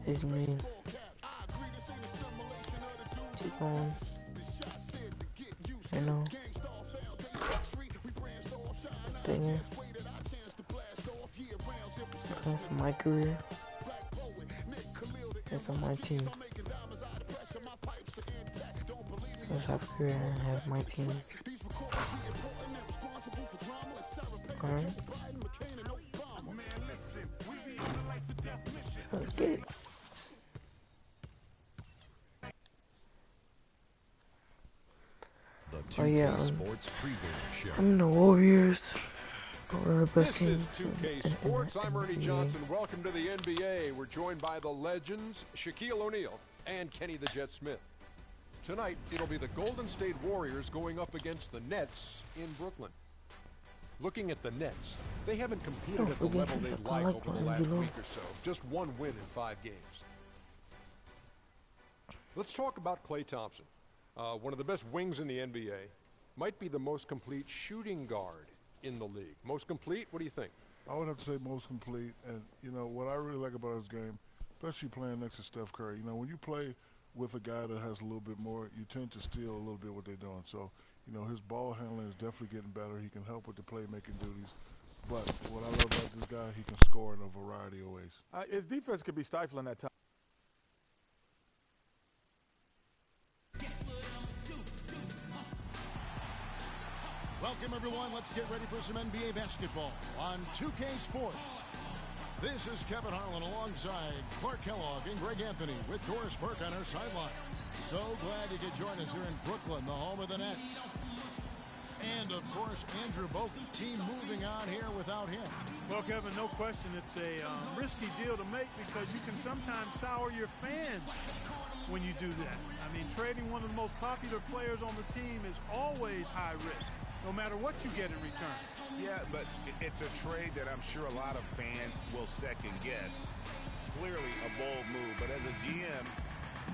is me. Keep on. You know. Thinking. Because of my career. It's on my team. Because I have a career and have my team. Alright. Let's get it. Oh yeah, I'm the Warriors. This is 2K Sports. I'm Ernie Johnson. Welcome to the NBA. We're joined by the legends Shaquille O'Neal and Kenny the Jet Smith. Tonight, it'll be the Golden State Warriors going up against the Nets in Brooklyn. Looking at the Nets, they haven't competed at the level they'd like over the last week or so. Just one win in 5 games. Let's talk about Klay Thompson. One of the best wings in the NBA. Might be the most complete shooting guard in the league. Most complete? What do you think? I would have to say most complete. And, you know, what I really like about his game, especially playing next to Steph Curry, you know, when you play with a guy that has a little bit more, you tend to steal a little bit what they're doing. So, you know, his ball handling is definitely getting better. He can help with the playmaking duties. But what I love about this guy, he can score in a variety of ways. His defense could be stifling at times. Welcome, everyone. Let's get ready for some NBA basketball on 2K Sports. This is Kevin Harlan alongside Clark Kellogg and Greg Anthony with Doris Burke on our sideline. So glad you could join us here in Brooklyn, the home of the Nets. And, of course, Andrew Bogut. Team moving on here without him. Well, Kevin, no question it's a risky deal to make because you can sometimes sour your fans when you do that. I mean, trading one of the most popular players on the team is always high risk, no matter what you get in return. Yeah, but it's a trade that I'm sure a lot of fans will second guess. Clearly a bold move, but as a GM,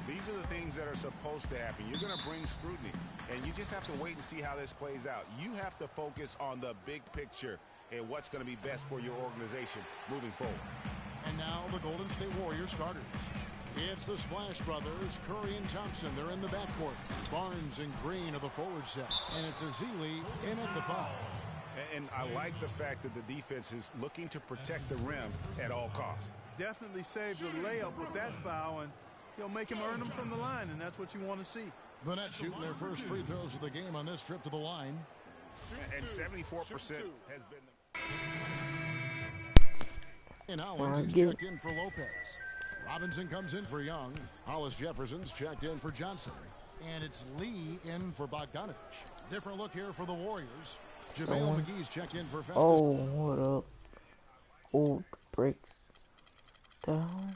these are the things that are supposed to happen. You're going to bring scrutiny, and you just have to wait and see how this plays out. You have to focus on the big picture and what's going to be best for your organization moving forward. And now the Golden State Warriors starters. It's the Splash Brothers, Curry and Thompson. They're in the backcourt. Barnes and Green are the forward set. And it's Ezeli in at the 5. And I like the fact that the defense is looking to protect the rim at all costs. Definitely saves a layup with that foul, and he'll make him earn them from the line, and that's what you want to see. The Nets shooting their first free throws of the game on this trip to the line. And 74% has been the... And Hollins is checked in for Lopez. Robinson comes in for Young. Hollis Jefferson's checked in for Johnson. And it's Lee in for Bogdanovich. Different look here for the Warriors. JaVale McGee's checked in for Festus. Oh, what up? Oh, breaks. Down.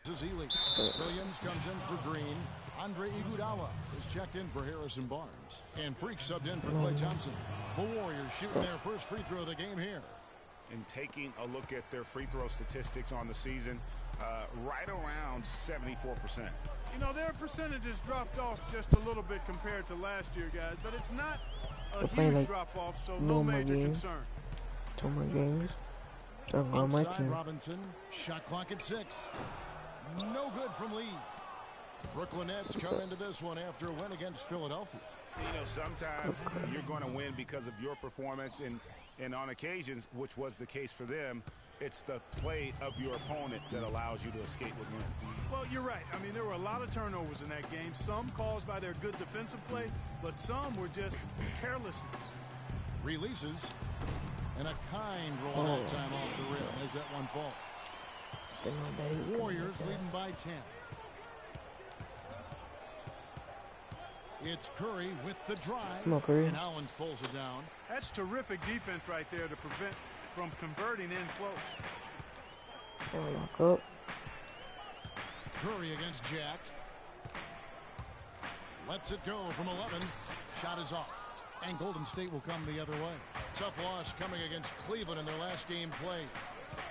Williams comes in for Green. Andre Iguodala is checked in for Harrison Barnes. And Freak subbed in for Klay Thompson. The Warriors shooting their first free throw of the game here. And taking a look at their free throw statistics on the season, right around 74%. You know, their percentages dropped off just a little bit compared to last year, guys, but it's not a huge like drop-off, so no major concern. 2 more games. On my team. Robinson, shot clock at 6. No good from Lee. Brooklyn Nets come into this one after a win against Philadelphia. You know, sometimes you're going to win because of your performance, and on occasions, which was the case for them, it's the play of your opponent that allows you to escape with wins. Well, you're right. I mean, there were a lot of turnovers in that game, some caused by their good defensive play, but some were just carelessness. Releases, and a kind roll time off the rim as that one falls. Warriors leading by 10. It's Curry with the drive, and Hollins pulls it down. That's terrific defense right there to prevent from converting in close. Curry against Jack. Lets it go from 11. Shot is off. And Golden State will come the other way. Tough loss coming against Cleveland in their last game played.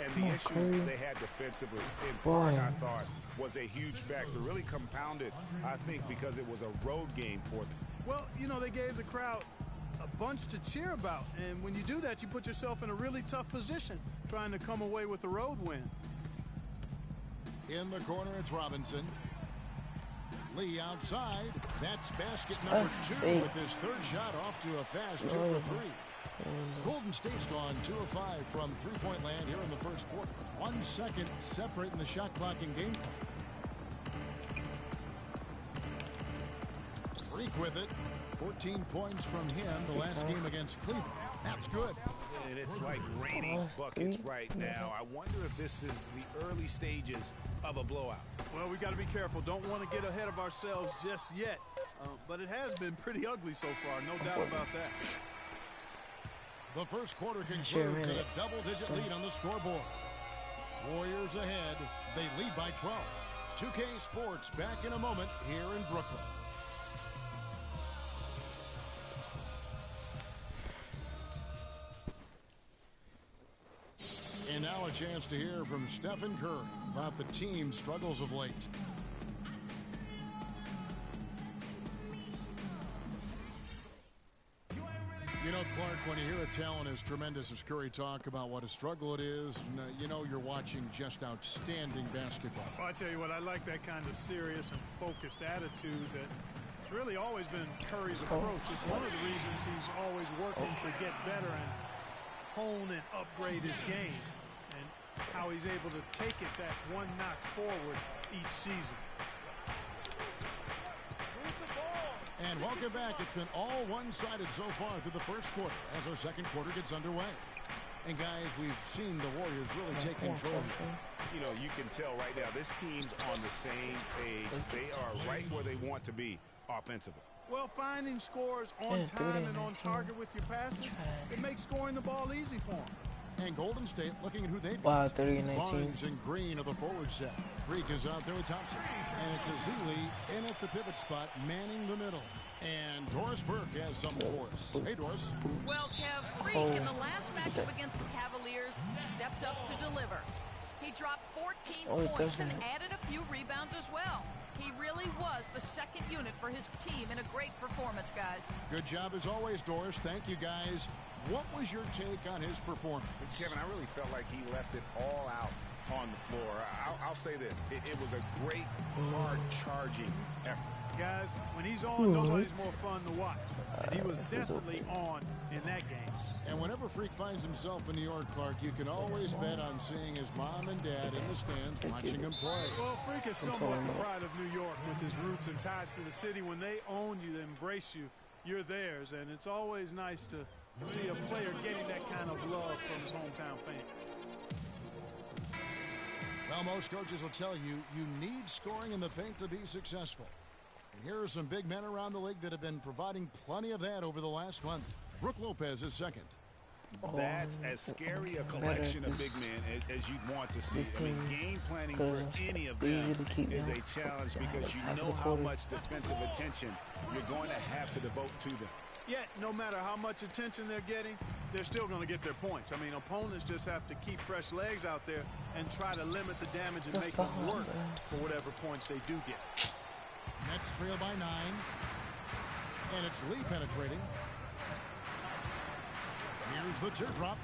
And the issues they had defensively, in part, I thought, was a huge factor. Really compounded, I think, because it was a road game for them. Well, you know, they gave the crowd a bunch to cheer about. And when you do that, you put yourself in a really tough position trying to come away with a road win. In the corner, it's Robinson. Lee outside. That's basket number 2 with his third shot off to a fast 2 for 3. Golden State's gone 2 of 5 from three-point land here in the first quarter. 1 second separating the shot clock and game clock. Freak with it. 14 points from him the last game against Cleveland. That's good. And it's like raining buckets right now. I wonder if this is the early stages of a blowout. Well, we got to be careful. Don't want to get ahead of ourselves just yet. But it has been pretty ugly so far, no doubt about that. The first quarter concludes at a double-digit lead on the scoreboard. Warriors ahead. They lead by 12. 2K Sports back in a moment here in Brooklyn. And now a chance to hear from Stephen Curry about the team's struggles of late. You know, Clark, when you hear a talent as tremendous as Curry talk about what a struggle it is, you know you're watching just outstanding basketball. Well, I tell you what, I like that kind of serious and focused attitude that's really always been Curry's approach. It's one of the reasons he's always working to get better and hone and upgrade his game, and how he's able to take it that one notch forward each season. And welcome back. It's been all one-sided so far through the first quarter as our second quarter gets underway. And guys, we've seen the Warriors really take control here. You know, you can tell right now this team's on the same page. They are right where they want to be offensively. Well, finding scores on time and on target with your passes, it makes scoring the ball easy for them. And Golden State looking at who they beat. Wow, 30-19. Barnes and Green of the forward set. Freak is out there with Thompson. And it's Ezeli in at the pivot spot, manning the middle. And Doris Burke has something for us. Hey, Doris. Well, Kev, Freak in the last matchup against the Cavaliers stepped up to deliver. He dropped 14 points and added a few rebounds as well. He really was the second unit for his team in a great performance, guys. Good job as always, Doris. Thank you, guys. What was your take on his performance? Kevin, I really felt like he left it all out on the floor. I'll say this. It was a great, hard-charging effort. Guys, when he's on, nobody's more fun to watch. And he was definitely on in that game. And whenever Freak finds himself in New York, Clark, you can always bet on seeing his mom and dad in the stands watching him play. Well, Freak is somewhat the pride of New York with his roots and ties to the city. When they own you, they embrace you, you're theirs. And it's always nice to see a player getting that kind of love from his hometown fans. Well, most coaches will tell you, you need scoring in the paint to be successful. And here are some big men around the league that have been providing plenty of that over the last month. Brook Lopez is second. That's as scary a collection of big men as you'd want to see. I mean, game planning for any of them is a challenge because you know how much defensive attention you're going to have to devote to them. Yet, no matter how much attention they're getting, they're still going to get their points. I mean, opponents just have to keep fresh legs out there and try to limit the damage and make them work for whatever points they do get. Nets trail by 9. And it's Lee penetrating. Here's the teardrop.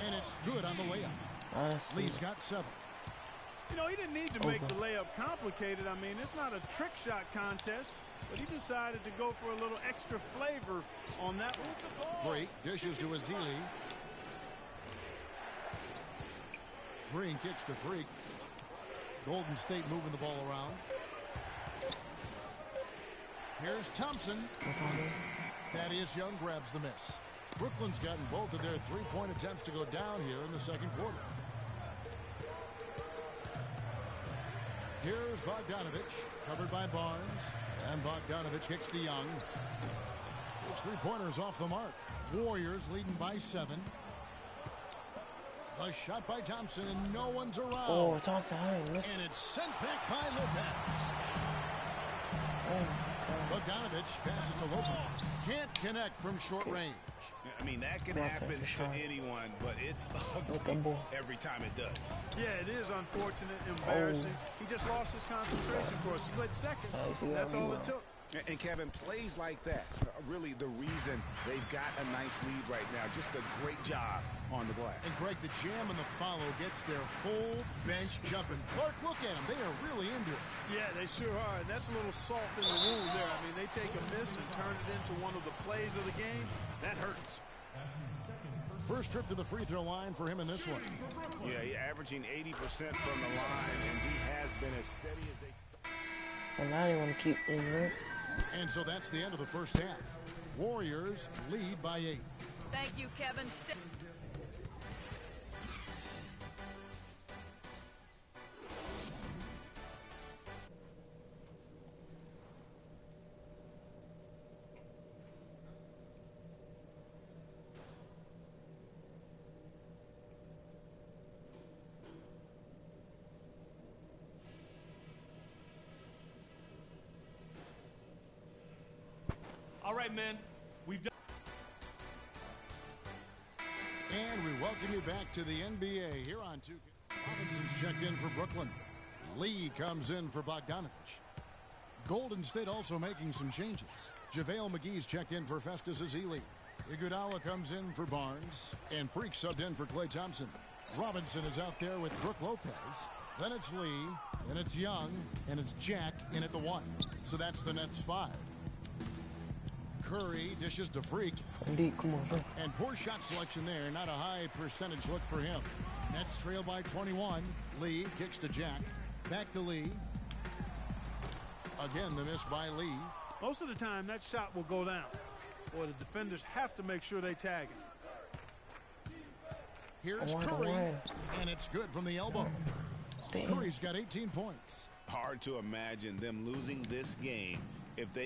And it's good on the layup. Lee's got 7. You know, he didn't need to make the layup complicated. I mean, it's not a trick shot contest, but he decided to go for a little extra flavor on that one. Freak dishes to Ezeli. Green kicks to Freak. Golden State moving the ball around. Here's Thompson. Thaddeus Young grabs the miss. Brooklyn's gotten both of their three-point attempts to go down here in the second quarter. Here's Bogdanovich, covered by Barnes. And Bogdanovich kicks to Young. Those three-pointers off the mark. Warriors leading by 7. A shot by Thompson, and no one's around. Oh, Thompson, and it's sent back by Lopez. Bogdanovich passes to Lopez. Can't connect from short range. I mean, that can happen to anyone, but it's ugly every time it does. Yeah, it is unfortunate, embarrassing. He just lost his concentration for a split second. That's all it took. And Kevin, plays like that are really the reason they've got a nice lead right now. Just a great job on the glass. And Greg, the jam and the follow gets their whole bench jumping. Clark, look at them. They are really into it. Yeah, they sure are. And that's a little salt in the wound there. I mean, they take a miss and turn it into one of the plays of the game. That hurts. First trip to the free throw line for him in this one. Yeah, he's averaging 80% from the line, and he has been as steady as they. And now they want to keep in it. And so that's the end of the first half. Warriors lead by 8. Thank you, Kevin. All right, men, we've done. And we welcome you back to the NBA here on 2K. Robinson's checked in for Brooklyn. Lee comes in for Bogdanovich. Golden State also making some changes. JaVale McGee's checked in for Festus Ezeli. Iguodala comes in for Barnes. And Freak subbed in for Klay Thompson. Robinson is out there with Brook Lopez. Then it's Lee. Then it's Young. And it's Jack in at the 1. So that's the Nets 5. Curry dishes to Freak. Indeed, come on. And poor shot selection there. Not a high percentage look for him. Nets trail by 21. Lee kicks to Jack. Back to Lee. Again, the miss by Lee. Most of the time, that shot will go down. Boy, the defenders have to make sure they tag it. Here's Curry. And it's good from the elbow. Curry's got 18 points. Hard to imagine them losing this game if they